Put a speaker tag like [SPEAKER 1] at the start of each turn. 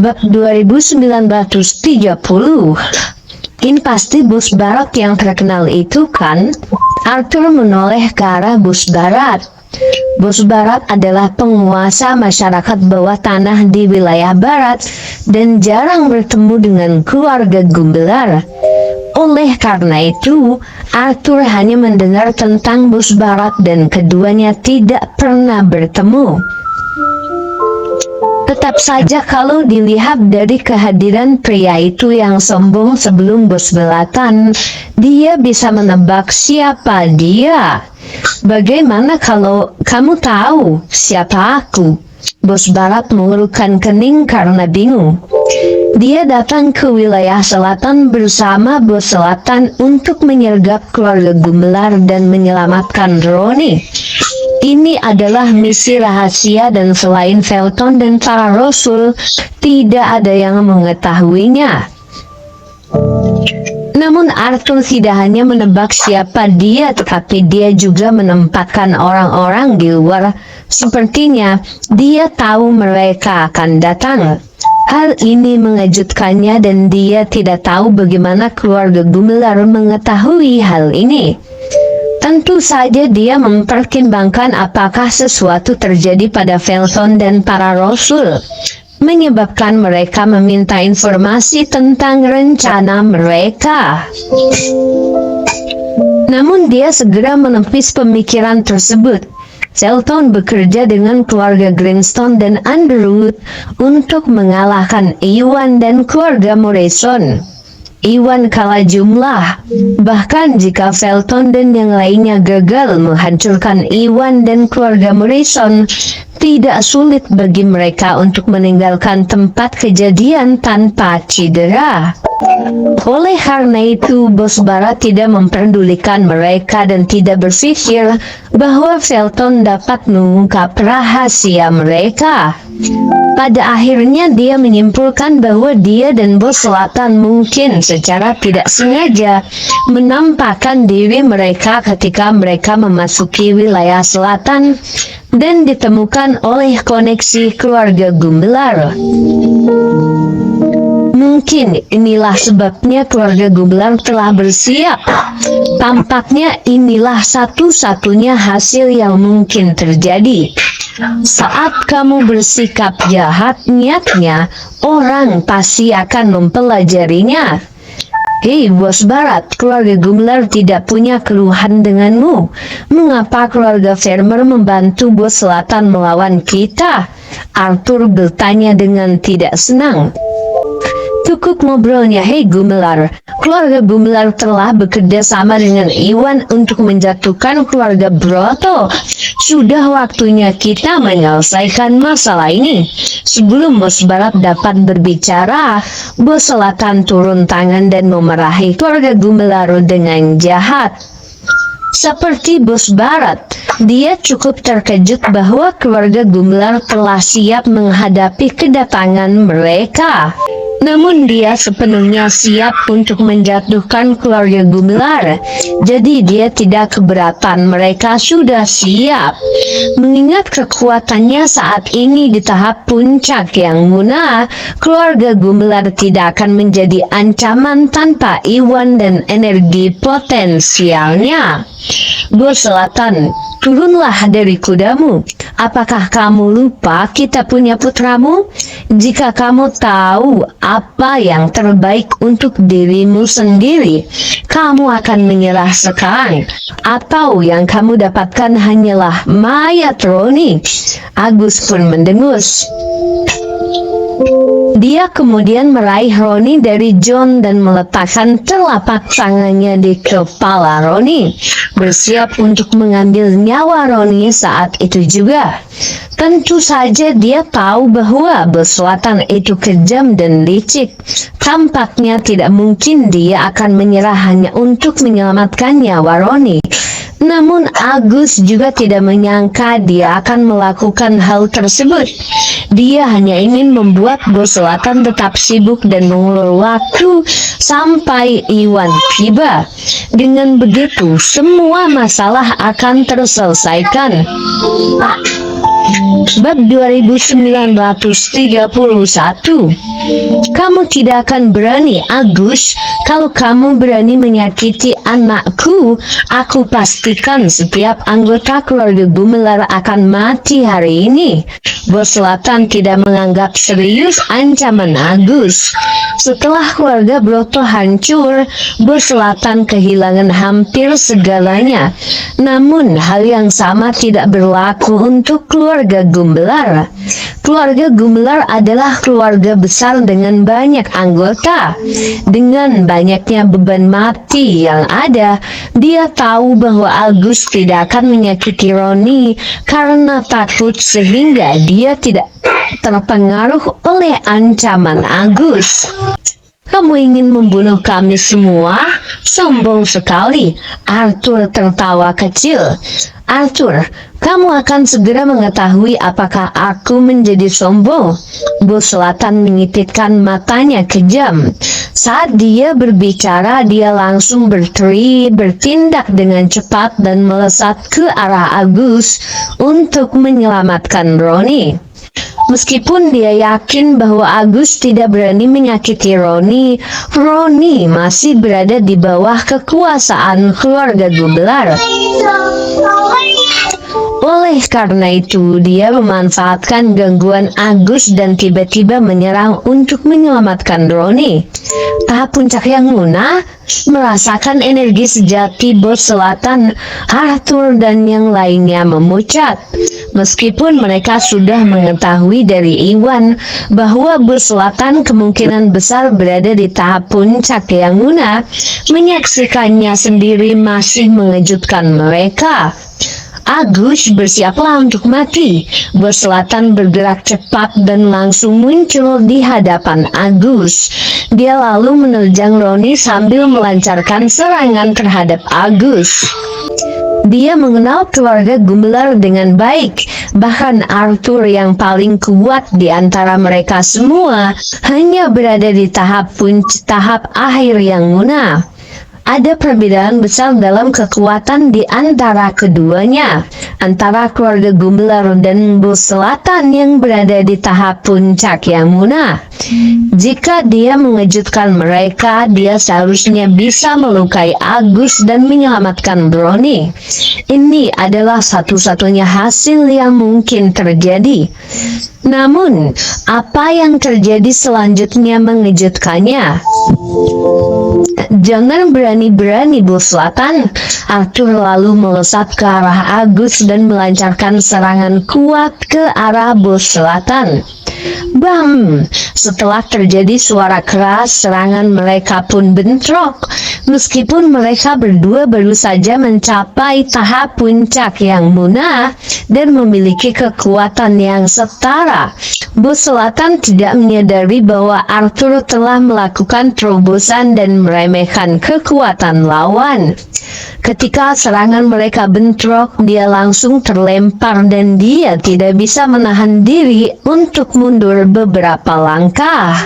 [SPEAKER 1] bab 2930. Ini pasti bus barat yang terkenal itu kan? Arthur menoleh ke arah bus barat. Bus barat adalah penguasa masyarakat bawah tanah di wilayah barat dan jarang bertemu dengan keluarga Gumbelar. Oleh karena itu, Arthur hanya mendengar tentang bus barat dan keduanya tidak pernah bertemu. Tetap saja kalau dilihat dari kehadiran pria itu yang sombong sebelum bos belatan, dia bisa menebak siapa dia. Bagaimana kalau kamu tahu siapa aku? Bos barat mengerutkan kening karena bingung. Dia datang ke wilayah selatan bersama bos selatan untuk menyergap keluarga Gumbelar dan menyelamatkan Roni. Ini adalah misi rahasia dan selain Felton dan para rasul, tidak ada yang mengetahuinya. Namun Arthur tidak hanya menebak siapa dia, tetapi dia juga menempatkan orang-orang di luar. Sepertinya dia tahu mereka akan datang. Hal ini mengejutkannya dan dia tidak tahu bagaimana keluarga Gumbelar mengetahui hal ini. Tentu saja dia mempertimbangkan apakah sesuatu terjadi pada Felton dan para rasul, menyebabkan mereka meminta informasi tentang rencana mereka. Namun dia segera menepis pemikiran tersebut. Felton bekerja dengan keluarga Greenstone dan Underwood untuk mengalahkan Iwan dan keluarga Morrison. Iwan kalah jumlah, bahkan jika Felton dan yang lainnya gagal menghancurkan Iwan dan keluarga Morrison, tidak sulit bagi mereka untuk meninggalkan tempat kejadian tanpa cedera. Oleh karena itu, bos barat tidak memperdulikan mereka dan tidak berpikir bahwa Felton dapat mengungkap rahasia mereka. Pada akhirnya dia menyimpulkan bahwa dia dan bos selatan mungkin secara tidak sengaja menampakkan diri mereka ketika mereka memasuki wilayah selatan dan ditemukan oleh koneksi keluarga Gumbelar. Mungkin inilah sebabnya keluarga Gumbelar telah bersiap. Tampaknya inilah satu-satunya hasil yang mungkin terjadi. Saat kamu bersikap jahat niatnya, orang pasti akan mempelajarinya. Hei bos barat, keluarga Gumbelar tidak punya keluhan denganmu. Mengapa keluarga Farmer membantu bos selatan melawan kita? Arthur bertanya dengan tidak senang. Cukup ngobrolnya, hei Gumbelar. Keluarga Gumbelar telah bekerja sama dengan Iwan untuk menjatuhkan keluarga Broto. Sudah waktunya kita menyelesaikan masalah ini. Sebelum bos barat dapat berbicara, bos selatan turun tangan dan memarahi keluarga Gumbelar dengan jahat. Seperti bos barat, dia cukup terkejut bahwa keluarga Gumbelar telah siap menghadapi kedatangan mereka. Namun dia sepenuhnya siap untuk menjatuhkan keluarga Gumbelar. Jadi dia tidak keberatan mereka sudah siap. Mengingat kekuatannya saat ini di tahap puncak yang munah, keluarga Gumbelar tidak akan menjadi ancaman tanpa Iwan dan energi potensialnya. Bos selatan, turunlah dari kudamu. Apakah kamu lupa kita punya putramu? Jika kamu tahu apa yang terbaik untuk dirimu sendiri, kamu akan menyerah sekarang. Atau yang kamu dapatkan hanyalah mayat Roni. Agus pun mendengus. Dia kemudian meraih Roni dari John dan meletakkan telapak tangannya di kepala Roni, bersiap untuk mengambil nyawa Roni saat itu juga. Tentu saja dia tahu bahwa bos selatan itu kejam dan licik. Tampaknya tidak mungkin dia akan menyerah hanya untuk menyelamatkan nyawa Roni. Namun Agus juga tidak menyangka dia akan melakukan hal tersebut. Dia hanya ingin membuat bos selatan tetap sibuk dan mengulur waktu sampai Iwan tiba. Dengan begitu, semua masalah akan terselesaikan. Bab 2931. Kamu tidak akan berani, Agus. Kalau kamu berani menyakiti anakku, aku pastikan setiap anggota keluarga Gumelar akan mati hari ini. Bos Selatan tidak menganggap serius ancaman Agus. Setelah keluarga Broto hancur, Bos Selatan kehilangan hampir segalanya. Namun hal yang sama tidak berlaku untuk keluarga Gumelar. Keluarga Gumelar adalah keluarga besar dengan banyak anggota. Dengan banyaknya beban mati yang ada, dia tahu bahwa Agus tidak akan menyakiti Roni karena takut, sehingga dia tidak terpengaruh oleh ancaman Agus. Kamu ingin membunuh kami semua? Sombong sekali. Arthur tertawa kecil. Arthur, kamu akan segera mengetahui apakah aku menjadi sombong. Bos Selatan mengitikkan matanya kejam. Saat dia berbicara, dia langsung bertindak dengan cepat dan melesat ke arah Agus untuk menyelamatkan Roni. Meskipun dia yakin bahwa Agus tidak berani menyakiti Roni, Roni masih berada di bawah kekuasaan keluarga Gumelar. Oleh karena itu, dia memanfaatkan gangguan Agus dan tiba-tiba menyerang untuk menyelamatkan Roni. Tahap puncak yang Muna merasakan energi sejati Bos Selatan, Arthur dan yang lainnya memucat. Meskipun mereka sudah mengetahui dari Iwan bahwa Bos Selatan kemungkinan besar berada di tahap puncak yang Muna, menyaksikannya sendiri masih mengejutkan mereka. Agus, bersiaplah untuk mati. Bos Selatan bergerak cepat dan langsung muncul di hadapan Agus. Dia lalu menerjang Roni sambil melancarkan serangan terhadap Agus. Dia mengenal keluarga Gumelar dengan baik. Bahkan Arthur yang paling kuat di antara mereka semua hanya berada di tahap akhir yang Muna. Ada perbedaan besar dalam kekuatan di antara keduanya, antara keluarga Gumelar dan Bos Selatan yang berada di tahap puncak yang Muna. Jika dia mengejutkan mereka, dia seharusnya bisa melukai Agus dan menyelamatkan Roni. Ini adalah satu-satunya hasil yang mungkin terjadi. Namun, apa yang terjadi selanjutnya mengejutkannya. Jangan berani-berani, Bos Selatan. Arthur lalu melesat ke arah Agus dan melancarkan serangan kuat ke arah Bos Selatan. Bam! Setelah terjadi suara keras, serangan mereka pun bentrok. Meskipun mereka berdua baru saja mencapai tahap puncak yang Muna dan memiliki kekuatan yang setara, Bos Selatan tidak menyadari bahwa Arthur telah melakukan terobosan dan meremehkan kekuatan lawan. Ketika serangan mereka bentrok, dia langsung terlempar dan dia tidak bisa menahan diri untuk mundur beberapa langkah.